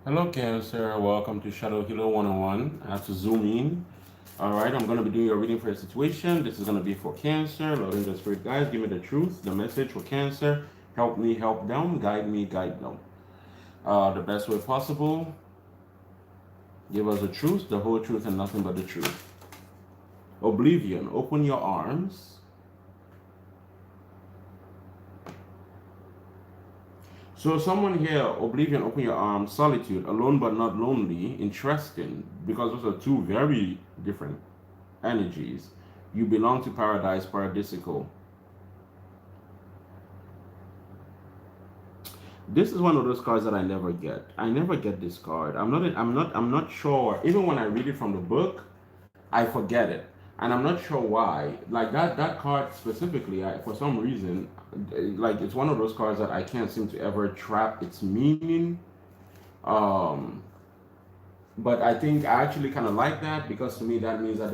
Hello, Cancer. Welcome to Shadow Healer 101. I have to zoom in. All right, I'm going to be doing a reading for a situation. This is going to be for Cancer. Lord and the Spirit guides, give me the truth, the message for Cancer. Help me, help them. Guide me, guide them. The best way possible. Give us the truth, the whole truth, and nothing but the truth. Oblivion. Open your arms. So someone here, Oblivion, open your arms, Solitude, alone but not lonely, interesting, because those are two very different energies. You belong to Paradise, Paradisical. This is one of those cards that I never get. I never get this card. I'm not sure. Even when I read it from the book, I forget it, and I'm not sure why. Like that card specifically, for some reason, like it's one of those cards that I can't seem to ever trap its meaning. Um, but I think I actually kind of like that because to me that means that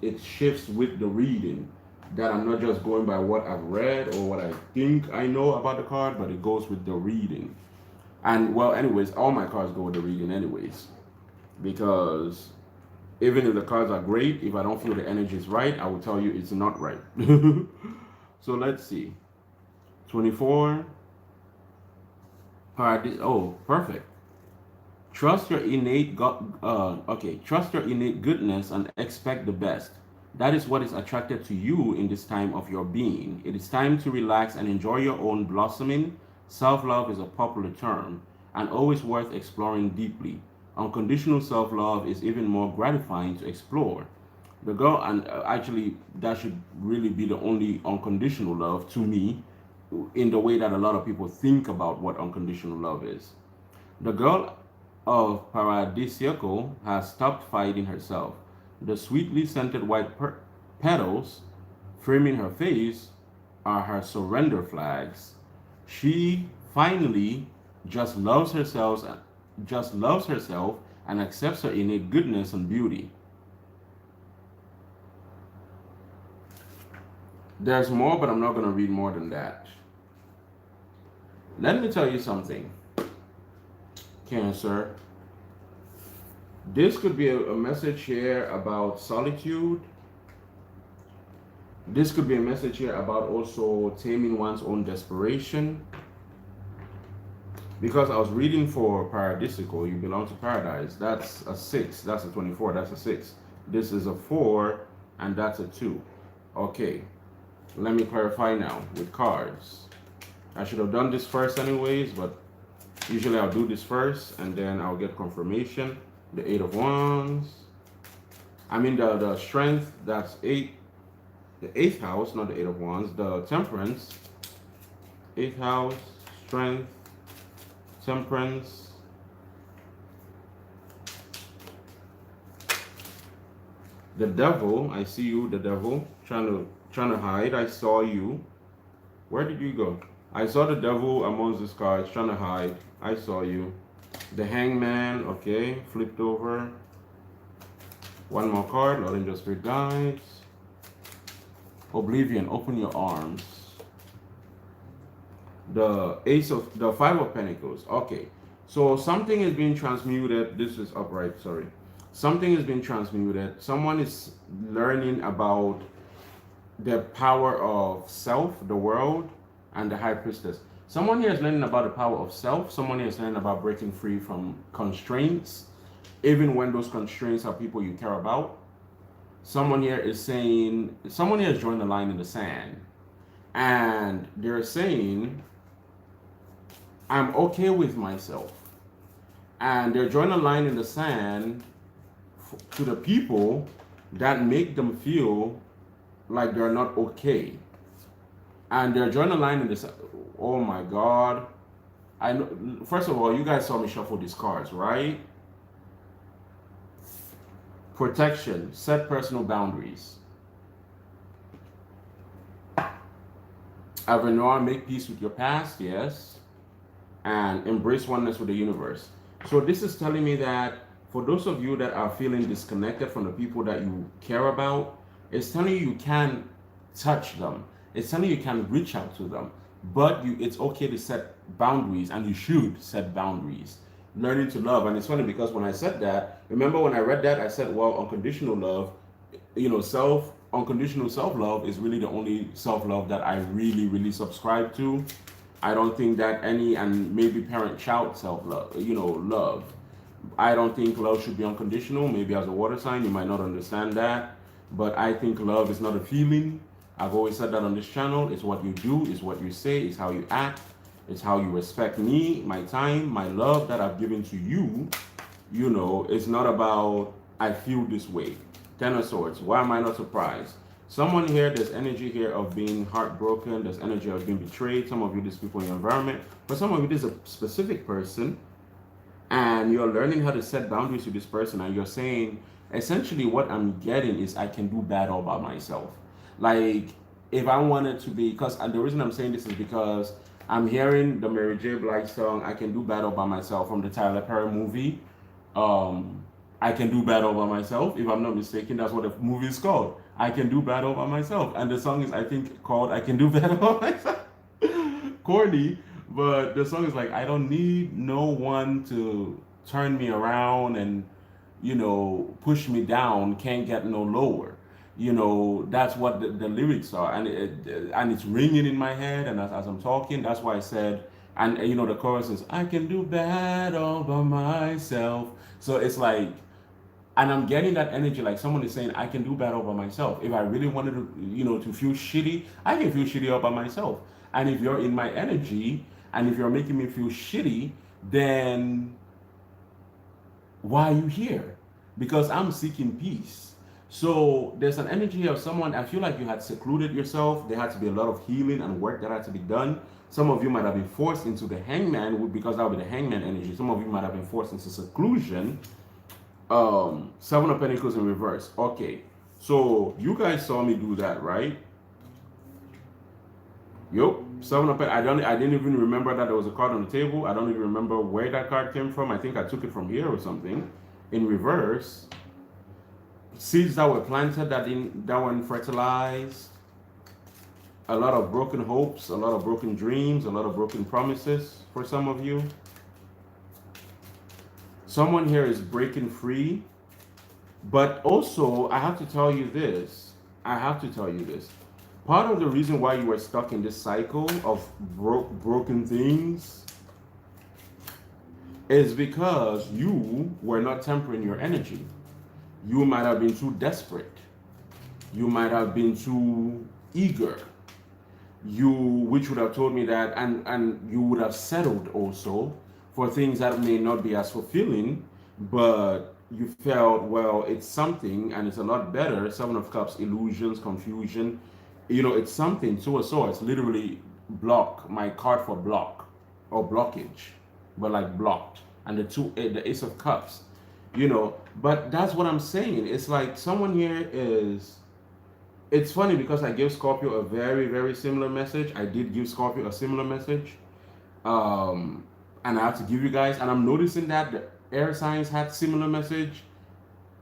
it shifts with the reading. That I'm not just going by what I've read or what I think I know about the card, but it goes with the reading. And well, anyways, all my cards go with the reading, anyways, because even if the cards are great, if I don't feel the energy is right, I will tell you it's not right. So let's see. 24. Paradise. Oh, perfect. Trust your innate trust your innate goodness and expect the best. That is what is attracted to you in this time of your being. It is time to relax and enjoy your own blossoming. Self-love is a popular term and always worth exploring deeply. Unconditional self-love is even more gratifying to explore. The girl, and actually, that should really be the only unconditional love to me, in the way that a lot of people think about what unconditional love is. The girl of Paradisiaco has stopped fighting herself. The sweetly scented white petals framing her face are her surrender flags. She finally just loves herself, just loves herself and accepts her innate goodness and beauty. There's more, but I'm not going to read more than that. Let me tell you something, Cancer. This could be a message here about solitude. This could be a message here about also taming one's own desperation. Because I was reading for Paradisical, you belong to paradise. That's a 6. That's a 24. That's a 6. This is a 4, and that's a 2. Okay, let me clarify now with cards. I should have done this first anyways, but usually I'll do this first, and then I'll get confirmation. The 8 of Wands. I mean the strength, that's 8. The 8th house, not the 8 of Wands. The Temperance. 8th house, strength, Temperance. The Devil, I see you, the Devil, trying to hide. I saw you. Where did you go? I saw the Devil amongst these cards, trying to hide. I saw you. The Hangman, okay, flipped over. One more card, Lord Angel Spirit Guides. Oblivion, open your arms. The 5 of Pentacles. Okay, so something is being transmuted. This is upright, sorry. Something is being transmuted. Someone is learning about the power of self, the world, and the High Priestess. Someone here is learning about the power of self. Someone here is learning about breaking free from constraints, even when those constraints are people you care about. Someone here is saying, someone here has joined the line in the sand. And they're saying, I'm okay with myself. And they're drawing a line in the sand to the people that make them feel like they're not okay. And they're drawing a line in the sand. Oh my God. I know. First of all, you guys saw me shuffle these cards, right? Protection, set personal boundaries. Avenir, make peace with your past, yes. And embrace oneness with the universe. So this is telling me that for those of you that are feeling disconnected from the people that you care about, it's telling you can touch them. It's telling you can reach out to them. But it's okay to set boundaries, and you should set boundaries. learning to love. And it's funny because when I said that, remember when I read that, I said, well, unconditional love, unconditional self-love is really the only self-love that I really, really subscribe to. I don't think that any, and maybe parent-child self-love, love. I don't think love should be unconditional. Maybe as a water sign, you might not understand that. But I think love is not a feeling. I've always said that on this channel. It's what you do, it's what you say, it's how you act, it's how you respect me, my time, my love that I've given to you. It's not about I feel this way. Ten of Swords. Why am I not surprised? Someone here, there's energy here of being heartbroken. There's energy of being betrayed. Some of you, there's people in your environment. For some of you, there's a specific person, and you're learning how to set boundaries with this person, and you're saying, essentially, what I'm getting is I can do bad all by myself. Like, if I wanted to be, because the reason I'm saying this is because I'm hearing the Mary J. Blige song, I Can Do Bad All By Myself, from the Tyler Perry movie. I Can Do Bad All By Myself. If I'm not mistaken, that's what the movie is called. I Can Do Bad All By Myself. And the song is, I think, called I Can Do Bad All By Myself. Corny, but the song is like, I don't need no one to turn me around and, push me down, can't get no lower. That's what the lyrics are. And it's ringing in my head. And as I'm talking, that's why I said, and the chorus is, I can do bad all by myself. So it's like, and I'm getting that energy, like someone is saying, I can do bad all by myself. If I really wanted to, to feel shitty, I can feel shitty all by myself. And if you're in my energy, and if you're making me feel shitty, then why are you here? Because I'm seeking peace. So there's an energy of someone, I feel like you had secluded yourself. There had to be a lot of healing and work that had to be done. Some of you might have been forced into the hangman, because that would be the hangman energy. Some of you might have been forced into seclusion. Seven of Pentacles in reverse. Okay, so you guys saw me do that, right? Yup. Seven of Pentacles. I didn't even remember that there was a card on the table. I don't even remember where that card came from. I think I took it from here or something. In reverse, seeds that were planted that weren't fertilized. A lot of broken hopes, a lot of broken dreams, a lot of broken promises for some of you. Someone here is breaking free, but also I have to tell you this. Part of the reason why you are stuck in this cycle of broken things is because you were not tempering your energy. You might have been too desperate. You might have been too eager. Which would have told me that, and you would have settled also for things that may not be as fulfilling, but you felt, well, it's something and it's a lot better. Seven of Cups, illusions, confusion. It's something. Two of Swords, literally block, my card for block or blockage, but like blocked. And the Ace of Cups, but that's what I'm saying. It's like someone here is, it's funny because I gave Scorpio a very, very similar message. I did give Scorpio a similar message. And I have to give you guys, and I'm noticing that the air signs had similar message.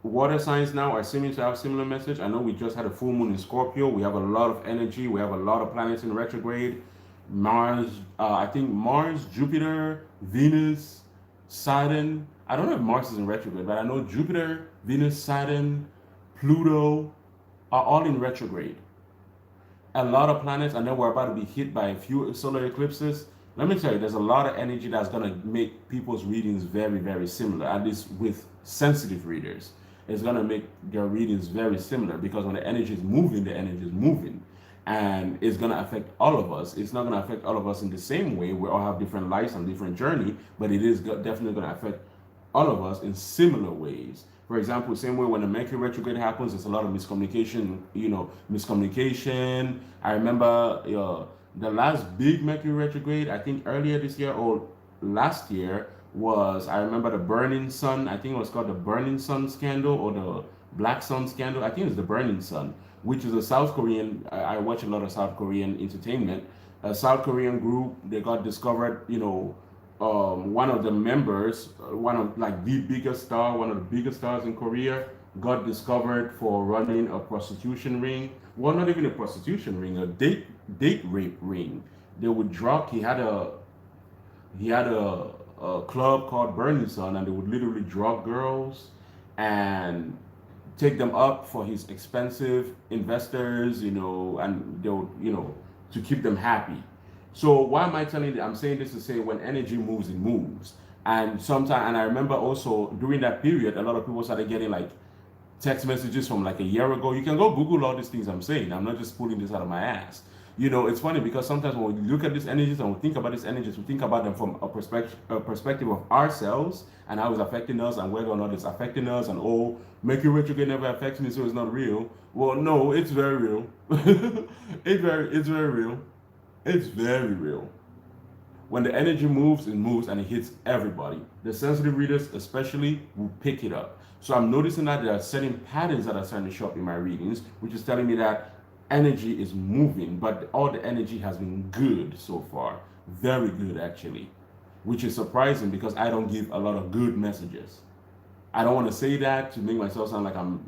Water signs now are seeming to have similar message. I know we just had a full moon in Scorpio. We have a lot of energy. We have a lot of planets in retrograde. Mars, I think Mars, Jupiter, Venus, Saturn. I don't know if Mars is in retrograde, but I know Jupiter, Venus, Saturn, Pluto are all in retrograde. A lot of planets, and then we're about to be hit by a few solar eclipses. Let me tell you, there's a lot of energy that's going to make people's readings very, very similar, at least with sensitive readers. It's going to make their readings very similar because when the energy is moving, the energy is moving. And it's going to affect all of us. It's not going to affect all of us in the same way. We all have different lives and different journey, but it is definitely going to affect all of us in similar ways. For example, same way when the Mercury retrograde happens, there's a lot of miscommunication, miscommunication. I remember the last big Mercury retrograde, I think earlier this year or last year, was, I remember the Burning Sun. I think it was called the Burning Sun scandal or the Black Sun scandal. I think it's the Burning Sun, which is a South Korean, I watch a lot of South Korean entertainment. A South Korean group, they got discovered, one of the members, one of like the biggest star, one of the biggest stars in Korea, got discovered for running a prostitution ring. Well, not even a prostitution ring, a date rape ring. They would drop. He had a a club called Burning Sun, and they would literally drug girls and take them up for his expensive investors, and they'll, to keep them happy. So why am I telling you? I'm saying this to say when energy moves, it moves. And sometimes, and I remember also during that period, a lot of people started getting like text messages from like a year ago. You can go Google all these things I'm saying. I'm not just pulling this out of my ass. It's funny because sometimes when we look at these energies and we think about these energies, we think about them from a perspective of ourselves and how it's affecting us and whether or not it's affecting us. And oh, make you rich again never affects me, so it's not real. Well, no, it's very real. It's very real. It's very real. When the energy moves, it moves and it hits everybody. The sensitive readers, especially, will pick it up. So I'm noticing that there are certain patterns that are starting to show up in my readings, which is telling me that energy is moving, but all the energy has been good so far. Very good, actually, which is surprising because I don't give a lot of good messages. I don't want to say that to make myself sound like I'm,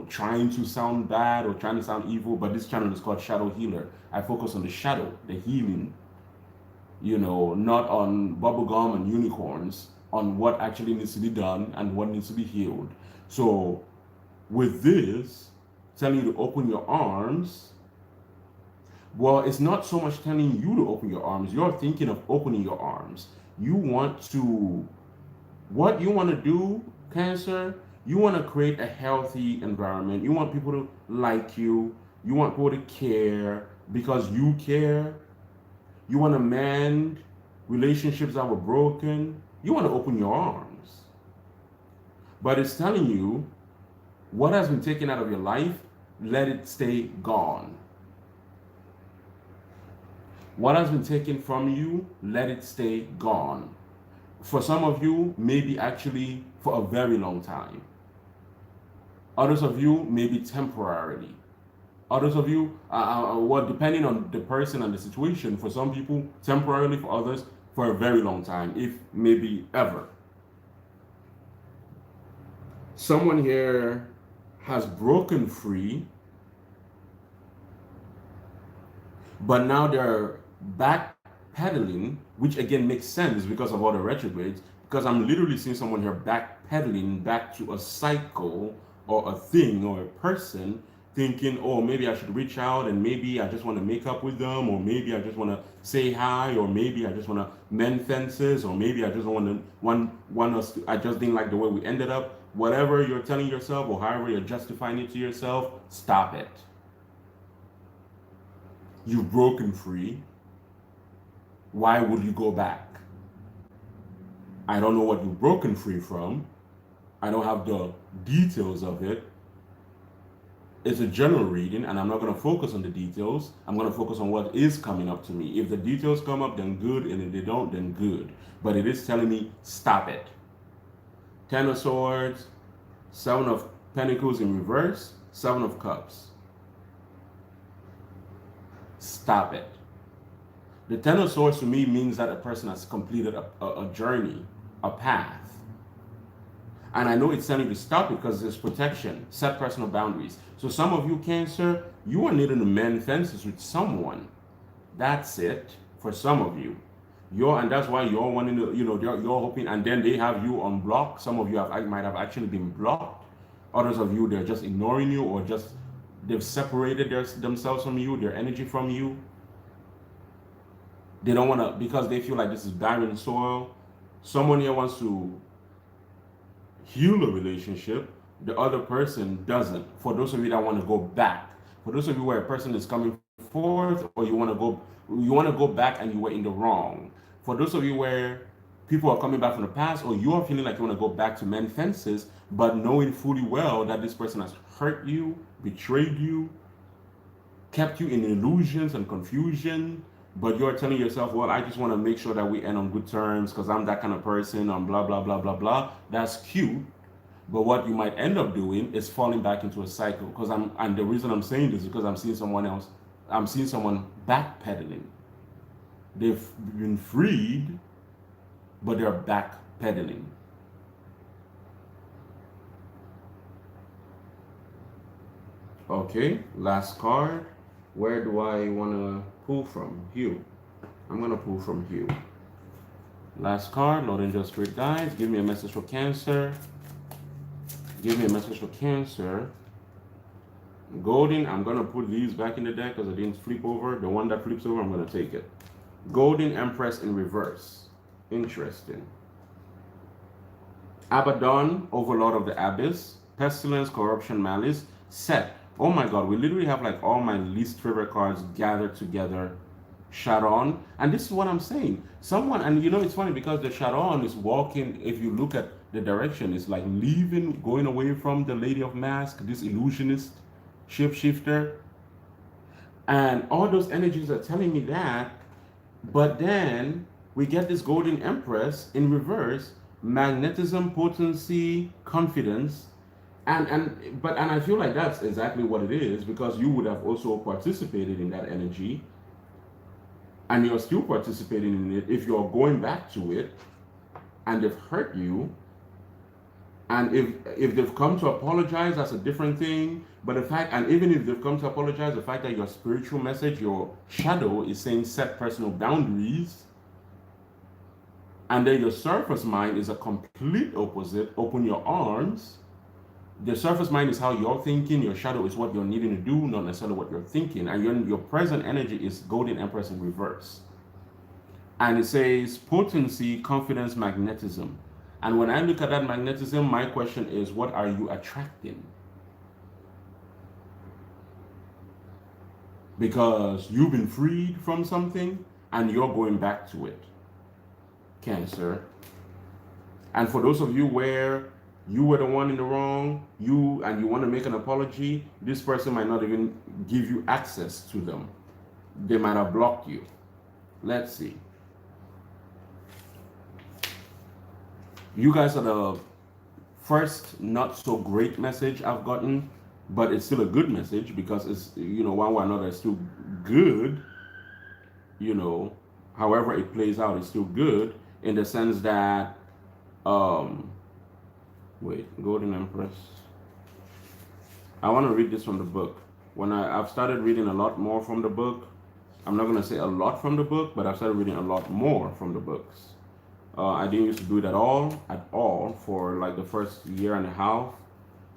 trying to sound bad or trying to sound evil, but this channel is called Shadow Healer. I focus on the shadow, the healing, not on bubblegum and unicorns, on what actually needs to be done and what needs to be healed. So, with this, telling you to open your arms, well, it's not so much telling you to open your arms. You're thinking of opening your arms. What you want to do, Cancer, you want to create a healthy environment. You want people to like you. You want people to care because you care. You want to mend relationships that were broken. You want to open your arms. But it's telling you what has been taken out of your life, let it stay gone. What has been taken from you, let it stay gone. For some of you, maybe actually for a very long time. Others of you, maybe temporarily. Others of you, well, depending on the person and the situation, for some people, temporarily, for others, for a very long time, if maybe ever. Someone here has broken free, but now they're back pedaling, which again makes sense because of all the retrogrades, because I'm literally seeing someone here back pedaling back to a cycle or a thing or a person, thinking, oh, maybe I should reach out and maybe I just want to make up with them, or maybe I just want to say hi, or maybe I just want to mend fences, or maybe I just want us to, I just didn't like the way we ended up. Whatever you're telling yourself or however you're justifying it to yourself, stop it. You've broken free. Why would you go back? I don't know what you've broken free from. I don't have the details of it. It's a general reading, and I'm not going to focus on the details. I'm going to focus on what is coming up to me. If the details come up, then good, and if they don't, then good. But it is telling me, stop it. Ten of Swords, Seven of Pentacles in reverse, Seven of Cups. Stop it. The Ten of Swords to me means that a person has completed a journey, a path. And I know it's telling you to stop it because there's protection, set personal boundaries. So some of you, Cancer, you are needing to mend fences with someone. That's it for some of you. And that's why you're wanting to, you're hoping, and then they have you on block. Some of you might have actually been blocked. Others of you, they're just ignoring you, or just they've separated themselves from you, their energy from you. They don't want to, because they feel like this is barren soil. Someone here wants to heal a relationship, the other person doesn't. For those of you that want to go back, for those of you where a person is coming forth, or you want to go back and you were in the wrong. For those of you where people are coming back from the past, or you are feeling like you want to go back to mend fences, but knowing fully well that this person has hurt you, betrayed you, kept you in illusions and confusion, but you're telling yourself, well, I just want to make sure that we end on good terms because I'm that kind of person, I'm blah, blah, blah, blah, blah. That's cute. But what you might end up doing is falling back into a cycle. And the reason I'm saying this is because I'm seeing someone backpedaling. They've been freed, but they're backpedaling. Okay, last card. Where do I want to pull from? Hue. I'm going to pull from Hue. Last card, Lord Angel Spirit Guides. Give me a message for Cancer. Give me a message for Cancer. Golden, I'm going to put these back in the deck because I didn't flip over. The one that flips over, I'm going to take it. Golden Empress in reverse. Interesting. Abaddon, Overlord of the Abyss. Pestilence, Corruption, Malice. Set. Oh my God, we literally have like all my least favorite cards gathered together. Sharon. And this is what I'm saying. Someone, and you know, it's funny because the Sharon is walking, if you look at the direction, it's like leaving, going away from the Lady of Mask, this illusionist, shapeshifter. And all those energies are telling me that. But then we get this Golden Empress in reverse, magnetism, potency, confidence. And I feel like that's exactly what it is, because you would have also participated in that energy, and you're still participating in it. If you're going back to it and they've hurt you, and if they've come to apologize, that's a different thing. But the fact, and even if they've come to apologize, the fact that your spiritual message, your shadow, is saying set personal boundaries, and then your surface mind is a complete opposite, open your arms. The surface mind is how you're thinking, your shadow is what you're needing to do, not necessarily what you're thinking. And your present energy is Golden Empress in reverse. And it says potency, confidence, magnetism. And when I look at that magnetism, my question is, what are you attracting? Because you've been freed from something and you're going back to it. Cancer. And for those of you where you were the one in the wrong, you want to make an apology, this person might not even give you access to them. They might have blocked you. Let's see. You guys are the first not so great message I've gotten, but it's still a good message because it's, you know, one way or another, it's still good. You know, however it plays out, it's still good in the sense that, wait, Golden Empress. I want to read this from the book. I've started reading a lot more from the book. I'm not going to say a lot from the book, but I've started reading a lot more from the books. I didn't used to do it at all for like the first year and a half.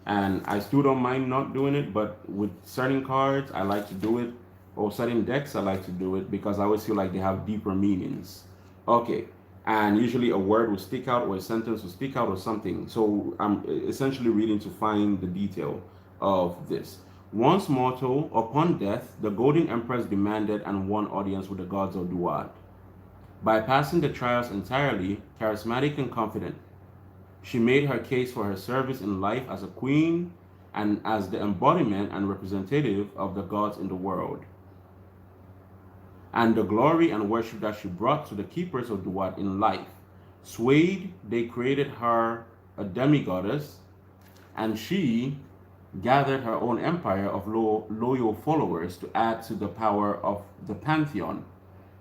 And I still don't mind not doing it, but with certain cards, I like to do it, or certain decks, I like to do it because I always feel like they have deeper meanings. Okay, and usually a word will stick out, or a sentence will stick out, or something. So I'm essentially reading to find the detail of this. Once mortal, upon death, the Golden Empress demanded and won audience with the gods of Duat. Bypassing the trials entirely, charismatic and confident, she made her case for her service in life as a queen and as the embodiment and representative of the gods in the world, and the glory and worship that she brought to the keepers of Duat in life. Swayed, they created her a demigoddess, and she gathered her own empire of loyal followers to add to the power of the pantheon.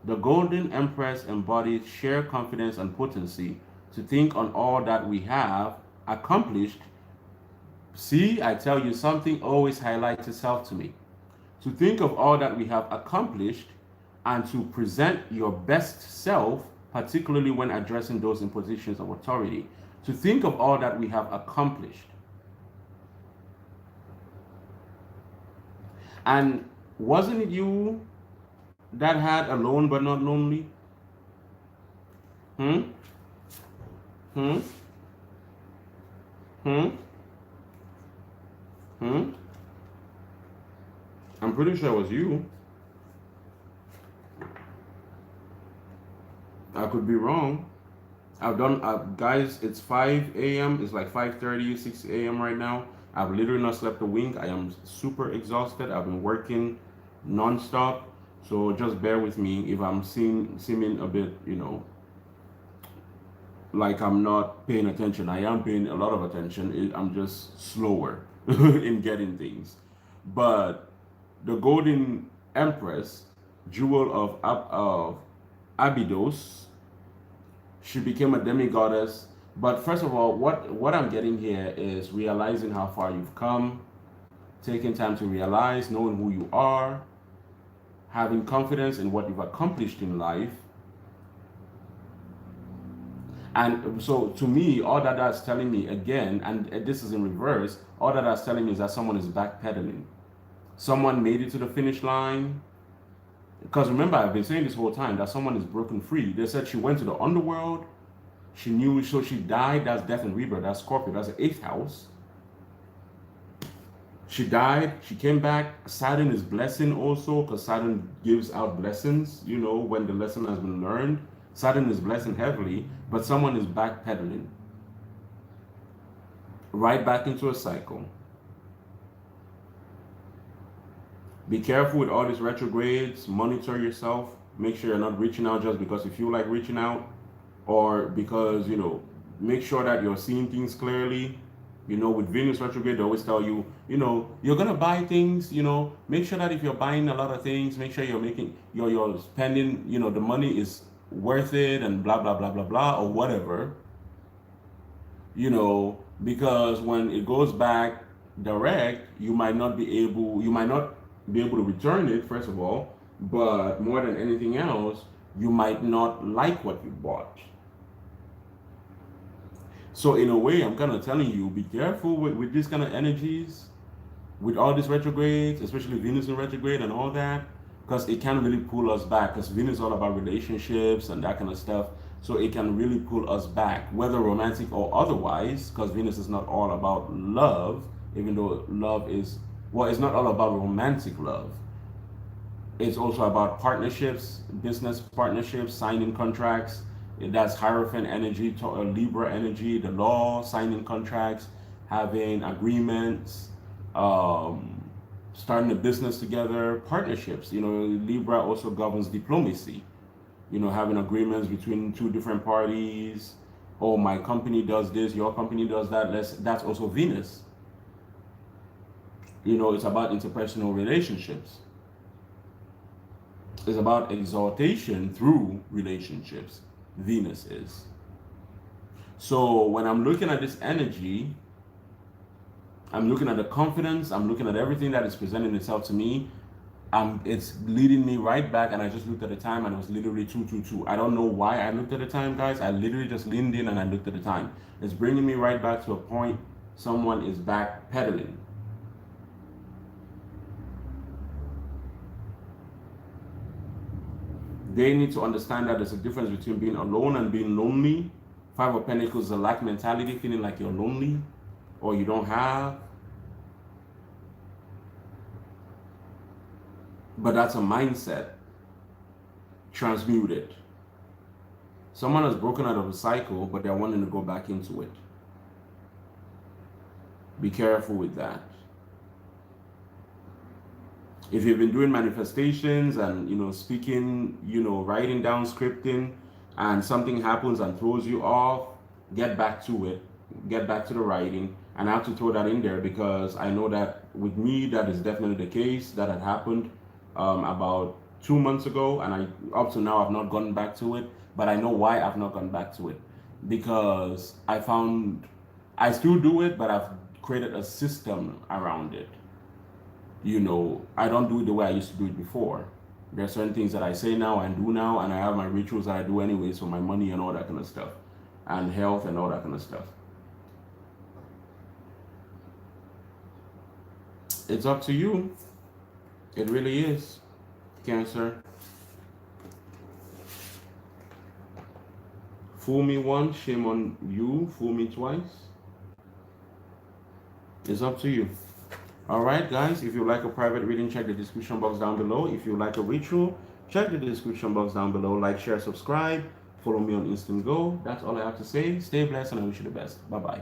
The Golden Empress embodied sheer confidence and potency to think on all that we have accomplished. See, I tell you, something always highlights itself to me. To think of all that we have accomplished and to present your best self, particularly when addressing those in positions of authority. To think of all that we have accomplished. And wasn't it you that had alone but not lonely? Hmm? Hmm? Hmm? Hmm? I'm pretty sure it was you. I could be wrong. I've done, guys, it's 5 a.m. It's like 5:30, 6 a.m. right now. I've literally not slept a wink. I am super exhausted. I've been working nonstop. So just bear with me if I'm seeming a bit, you know, like I'm not paying attention. I am paying a lot of attention. I'm just slower in getting things. But the Golden Empress, jewel of Abydos, she became a demigoddess. But first of all, what I'm getting here is realizing how far you've come, taking time to realize, knowing who you are, having confidence in what you've accomplished in life, And so to me, all that that's telling me again, and this is in reverse, all that that's telling me is that someone is backpedaling. Someone made it to the finish line. Because remember, I've been saying this whole time that someone is broken free. They said she went to the underworld. She knew, so she died. That's death and rebirth. That's Scorpio. That's the eighth house. She died. She came back. Saturn is blessing also, because Saturn gives out blessings, you know, when the lesson has been learned. Saturn is blessing heavily, but someone is backpedaling. Right back into a cycle. Be careful with all these retrogrades. Monitor yourself. Make sure you're not reaching out just because you feel like reaching out, or because, you know, make sure that you're seeing things clearly. You know, with Venus retrograde, they always tell you, you know, you're gonna buy things. You know, make sure that if you're buying a lot of things, make sure you're making you're spending. You know, the money is worth it, and blah blah blah blah blah, or whatever. You know, because when it goes back direct, you might not be able to return it, first of all, but more than anything else, you might not like what you bought. So in a way, I'm kind of telling you, be careful with these kind of energies, with all these retrogrades, especially Venus in retrograde and all that, because it can really pull us back, because Venus is all about relationships and that kind of stuff. So it can really pull us back, whether romantic or otherwise, because Venus is not all about love, even though love is, well, it's not all about romantic love. It's also about partnerships, business partnerships, signing contracts. That's Hierophant energy, Libra energy, the law, signing contracts, having agreements, starting a business together, partnerships. You know, Libra also governs diplomacy. You know, having agreements between two different parties. Oh, my company does this, your company does that. That's also Venus. You know, it's about interpersonal relationships. It's about exaltation through relationships. Venus is. So when I'm looking at this energy, I'm looking at the confidence, I'm looking at everything that is presenting itself to me. It's leading me right back, and I just looked at the time, and it was literally 2:22. I don't know why I looked at the time, guys. I literally just leaned in and I looked at the time. It's bringing me right back to a point. Someone is back pedaling. They need to understand that there's a difference between being alone and being lonely. Five of Pentacles is a lack mentality, feeling like you're lonely or you don't have. But that's a mindset. Transmute it. Someone has broken out of a cycle, but they're wanting to go back into it. Be careful with that. If you've been doing manifestations and, you know, speaking, you know, writing down, scripting, and something happens and throws you off, get back to it. Get back to the writing. And I have to throw that in there because I know that with me, that is definitely the case. That had happened about 2 months ago, and up to now I've not gone back to it. But I know why I've not gone back to it, because I found I still do it, but I've created a system around it. You know, I don't do it the way I used to do it before. There are certain things that I say now and do now, and I have my rituals that I do anyways for my money and all that kind of stuff, and health and all that kind of stuff. It's up to you. It really is, Cancer. Fool me once, shame on you. Fool me twice. It's up to you. All right, guys, if you like a private reading, check the description box down below. If you like a ritual, check the description box down below. Like, share, subscribe. Follow me on Instant Go. That's all I have to say. Stay blessed, and I wish you the best. Bye-bye.